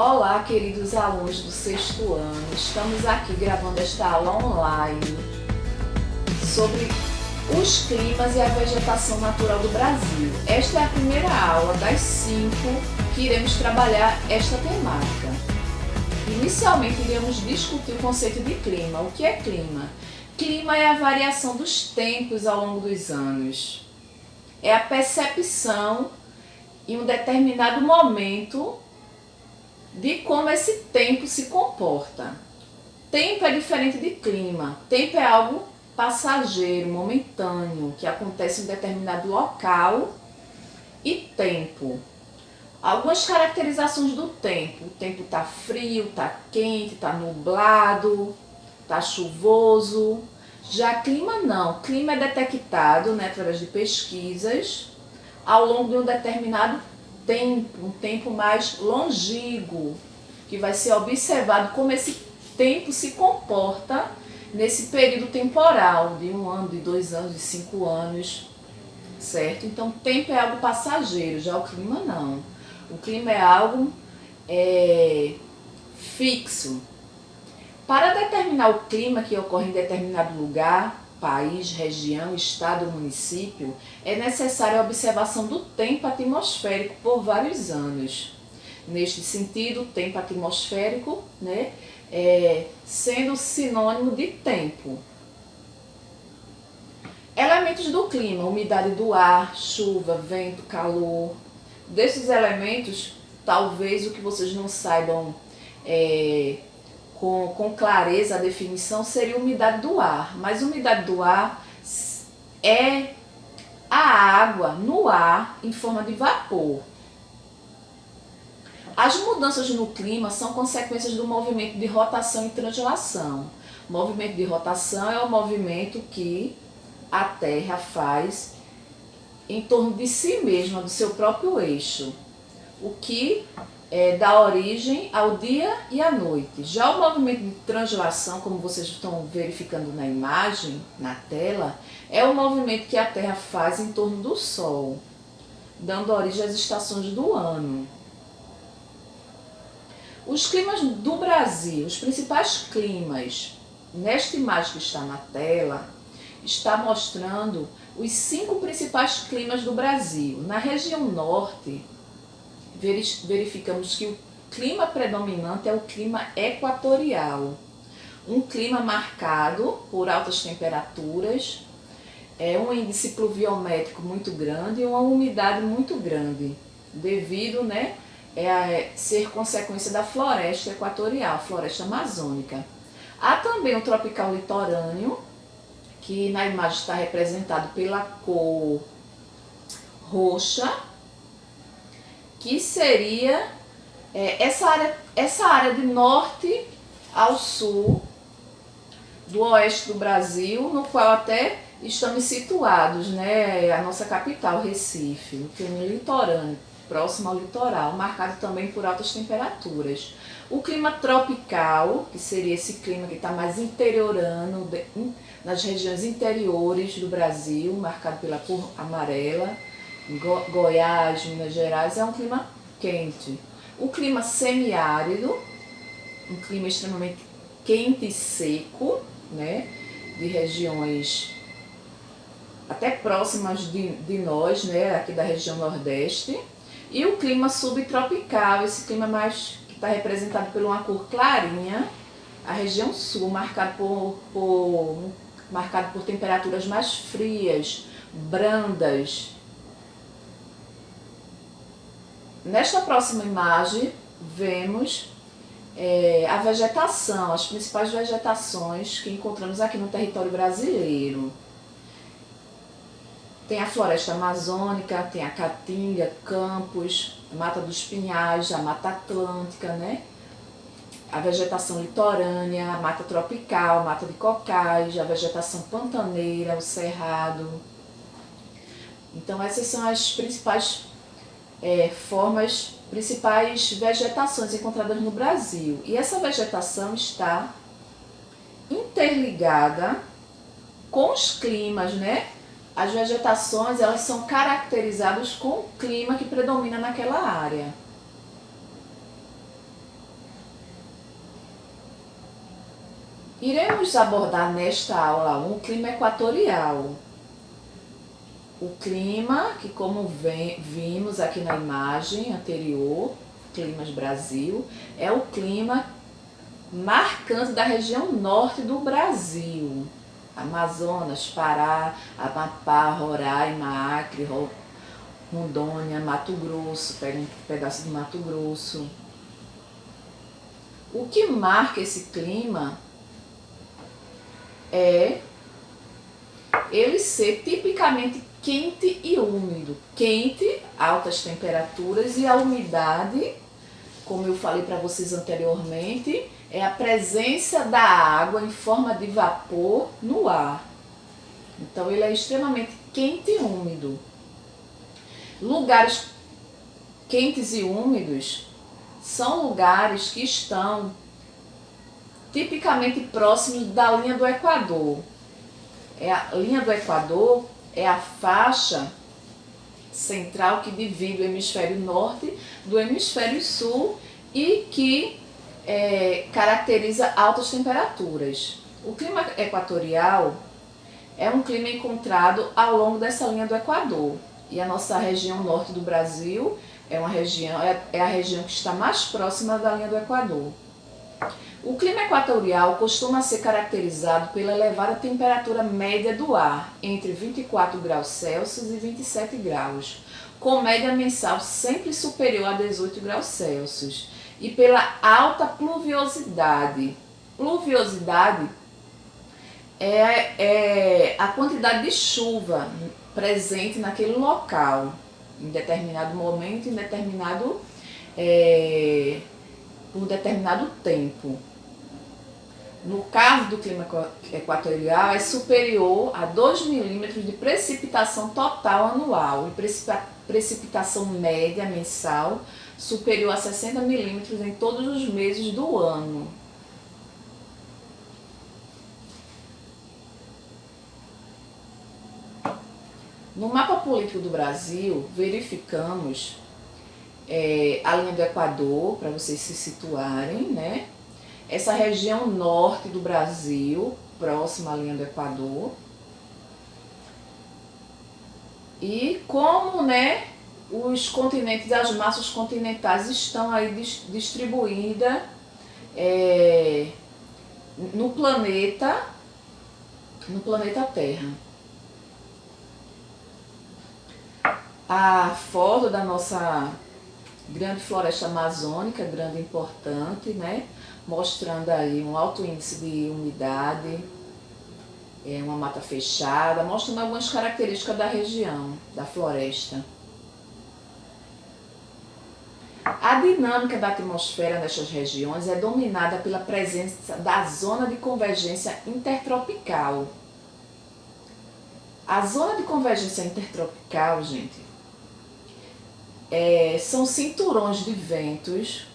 Olá, queridos alunos do sexto ano. Estamos aqui gravando esta aula online sobre os climas e a vegetação natural do Brasil. Esta é a primeira aula das 5 que iremos trabalhar esta temática. Inicialmente, iremos discutir o conceito de clima. O que é clima? Clima é a variação dos tempos ao longo dos anos. É a percepção em um determinado momento de como esse tempo se comporta. Tempo é diferente de clima. Tempo é algo passageiro, momentâneo, que acontece em determinado local e tempo. Algumas caracterizações do tempo. O tempo está frio, está quente, está nublado, está chuvoso. Já clima não. Clima é detectado, através de pesquisas ao longo de um determinado tempo, um tempo mais longínquo, que vai ser observado como esse tempo se comporta nesse período temporal, de 1 ano, de 2 anos, de 5 anos, certo? Então, tempo é algo passageiro, já o clima não. O clima é algo fixo. Para determinar o clima que ocorre em determinado lugar, país, região, estado ou município, é necessária a observação do tempo atmosférico por vários anos. Neste sentido, o tempo atmosférico, sendo sinônimo de tempo. Elementos do clima: umidade do ar, chuva, vento, calor. Desses elementos, talvez o que vocês não saibam com clareza a definição seria a umidade do ar, mas a umidade do ar é a água no ar em forma de vapor. As mudanças no clima são consequências do movimento de rotação e translação. O movimento de rotação é o movimento que a Terra faz em torno de si mesma, do seu próprio eixo, o que dá origem ao dia e à noite. Já o movimento de translação, como vocês estão verificando na imagem, na tela, é o movimento que a Terra faz em torno do Sol, dando origem às estações do ano. Os climas do Brasil, os principais climas, nesta imagem que está na tela, está mostrando os 5 principais climas do Brasil. Na região norte, verificamos que o clima predominante é o clima equatorial. Um clima marcado por altas temperaturas, um índice pluviométrico muito grande e uma umidade muito grande, devido a ser consequência da floresta equatorial, floresta amazônica. Há também o tropical litorâneo, que na imagem está representado pela cor roxa, que seria essa área de norte ao sul, do oeste do Brasil, no qual até estamos situados, a nossa capital, Recife, o clima litorâneo, próximo ao litoral, marcado também por altas temperaturas. O clima tropical, que seria esse clima que está mais interiorano, nas regiões interiores do Brasil, marcado pela cor amarela, Goiás, Minas Gerais, é um clima quente. O clima semiárido, um clima extremamente quente e seco, de regiões até próximas de nós, aqui da região nordeste. E o clima subtropical, esse clima que está representado por uma cor clarinha, a região sul, marcado por temperaturas mais frias, brandas. Nesta próxima imagem, vemos a vegetação, as principais vegetações que encontramos aqui no território brasileiro. Tem a floresta amazônica, tem a caatinga, campos, a mata dos pinhais, a mata atlântica, a vegetação litorânea, a mata tropical, a mata de cocais, a vegetação pantaneira, o cerrado. Então essas são as principais principais vegetações encontradas no Brasil. E essa vegetação está interligada com os climas, As vegetações, elas são caracterizadas com o clima que predomina naquela área. Iremos abordar nesta aula um clima equatorial. O clima que, como vimos aqui na imagem anterior, Climas Brasil, é o clima marcante da região norte do Brasil. Amazonas, Pará, Amapá, Roraima, Acre, Rondônia, Mato Grosso, pega um pedaço de Mato Grosso. O que marca esse clima é ele ser tipicamente quente e úmido. Quente, altas temperaturas, e a umidade, como eu falei para vocês anteriormente, é a presença da água em forma de vapor no ar. Então ele é extremamente quente e úmido. Lugares quentes e úmidos são lugares que estão tipicamente próximos da linha do Equador. A linha do Equador é a faixa central que divide o hemisfério norte do hemisfério sul e que caracteriza altas temperaturas. O clima equatorial é um clima encontrado ao longo dessa linha do Equador. E a nossa região norte do Brasil é a região que está mais próxima da linha do Equador. O clima equatorial costuma ser caracterizado pela elevada temperatura média do ar, entre 24 graus Celsius e 27 graus, com média mensal sempre superior a 18 graus Celsius, e pela alta pluviosidade. Pluviosidade é a quantidade de chuva presente naquele local, em determinado momento, por determinado tempo. No caso do clima equatorial, é superior a 2 milímetros de precipitação total anual e precipitação média mensal superior a 60 milímetros em todos os meses do ano. No mapa político do Brasil, verificamos a linha do Equador, para vocês se situarem, né? Essa região norte do Brasil, próxima à linha do Equador. E como, né, os continentes, as massas continentais estão aí distribuídas no planeta Terra. A foto da nossa grande floresta amazônica, grande e importante, né? Mostrando aí um alto índice de umidade, uma mata fechada, mostrando algumas características da região, da floresta. A dinâmica da atmosfera nestas regiões é dominada pela presença da zona de convergência intertropical. A zona de convergência intertropical, gente, são cinturões de ventos,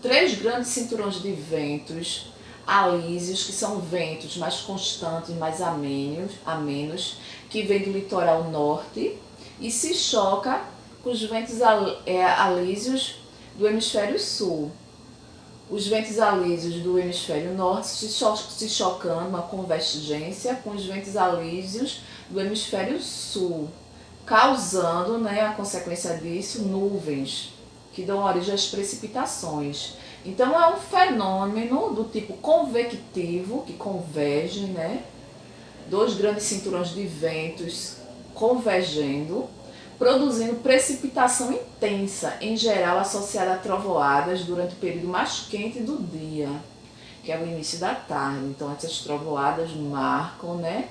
3 grandes cinturões de ventos alísios, que são ventos mais constantes, mais amenos, que vêm do litoral norte e se choca com os ventos alísios do hemisfério sul. Os ventos alísios do hemisfério norte se chocando, uma convergência com os ventos alísios do hemisfério sul, causando, né, a consequência disso, nuvens que dão origem às precipitações. Então é um fenômeno do tipo convectivo, que converge, né? 2 grandes cinturões de ventos convergendo, produzindo precipitação intensa, em geral associada a trovoadas durante o período mais quente do dia, que é o início da tarde. Então essas trovoadas marcam, né,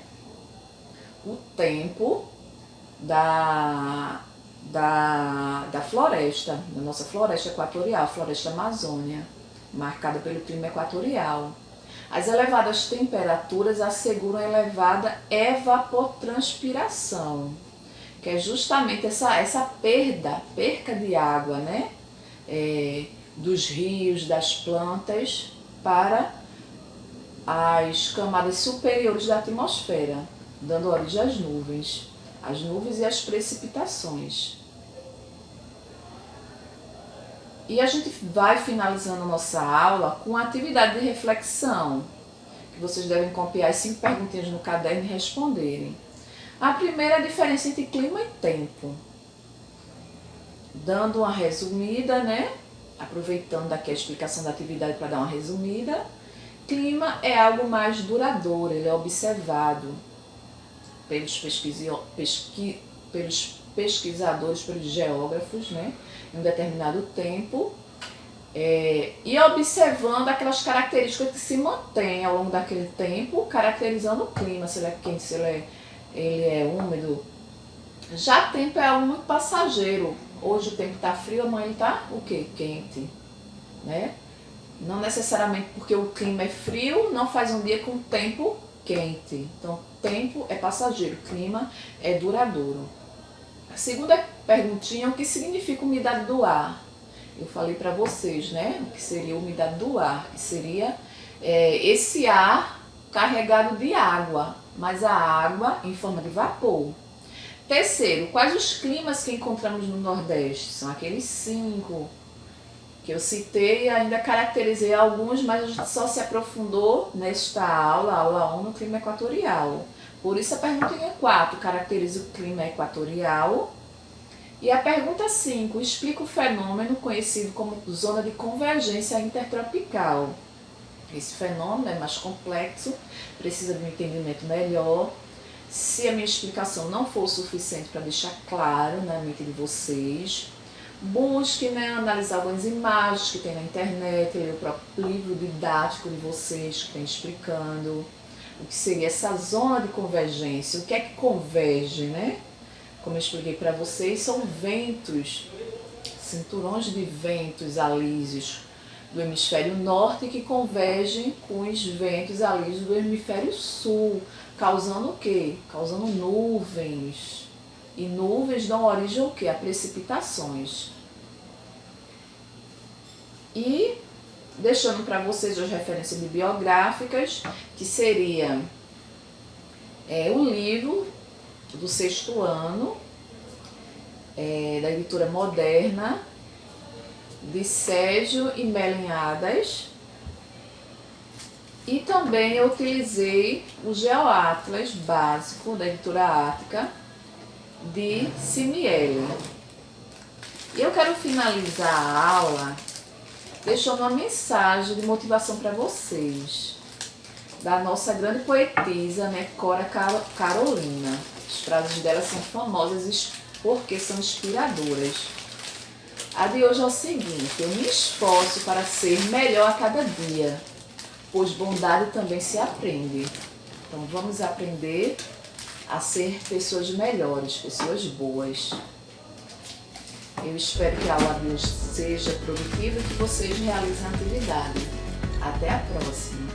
o tempo da floresta, da nossa floresta equatorial, floresta Amazônia, marcada pelo clima equatorial. As elevadas temperaturas asseguram elevada evapotranspiração, que é justamente essa perca de água, né? Dos rios, das plantas, para as camadas superiores da atmosfera, dando origem às nuvens e as precipitações. E a gente vai finalizando nossa aula com uma atividade de reflexão, que vocês devem copiar as 5 perguntinhas no caderno e responderem. A primeira é a diferença entre clima e tempo. Dando uma resumida, né? Aproveitando aqui a explicação da atividade para dar uma resumida. Clima é algo mais duradouro, ele é observado pelos pesquisadores, pelos geógrafos, né? Em um determinado tempo. E observando aquelas características que se mantêm ao longo daquele tempo, caracterizando o clima, se ele é quente, se ele é úmido. Já tempo é algo muito passageiro. Hoje o tempo está frio, amanhã ele está o quê? Quente, né? Não necessariamente porque o clima é frio, não faz um dia com tempo quente. Então, tempo é passageiro, clima é duradouro. A segunda perguntinha é o que significa umidade do ar. Eu falei para vocês, né? O que seria umidade do ar, que seria esse ar carregado de água, mas a água em forma de vapor. Terceiro, quais os climas que encontramos no Nordeste? São aqueles 5 que eu citei e ainda caracterizei alguns, mas a gente só se aprofundou nesta aula 1, no clima equatorial. Por isso a pergunta 4 caracteriza o clima equatorial. E a pergunta 5 explica o fenômeno conhecido como zona de convergência intertropical. Esse fenômeno é mais complexo, precisa de um entendimento melhor. Se a minha explicação não for suficiente para deixar claro na mente de vocês, busque, né, analisar algumas imagens que tem na internet, ler o próprio livro didático de vocês que tem explicando o que seria essa zona de convergência, o que é que converge, né? Como eu expliquei para vocês, são ventos, cinturões de ventos alísios do hemisfério norte que convergem com os ventos alísios do hemisfério sul, causando o quê? Causando nuvens. E nuvens dão origem ao quê? A precipitações. E deixando para vocês as referências bibliográficas, que seria o livro do 6º ano, da editora Moderna, de Sérgio e Melinhadas. E também eu utilizei o Geoatlas básico da editora Ática, de Cimieli. E eu quero finalizar a aula deixando uma mensagem de motivação para vocês, da nossa grande poetisa, né, Cora Carolina. As frases dela são famosas porque são inspiradoras. A de hoje é o seguinte: eu me esforço para ser melhor a cada dia, pois bondade também se aprende. Então vamos aprender a ser pessoas melhores, pessoas boas. Eu espero que a aula de hoje seja produtiva e que vocês realizem a atividade. Até a próxima!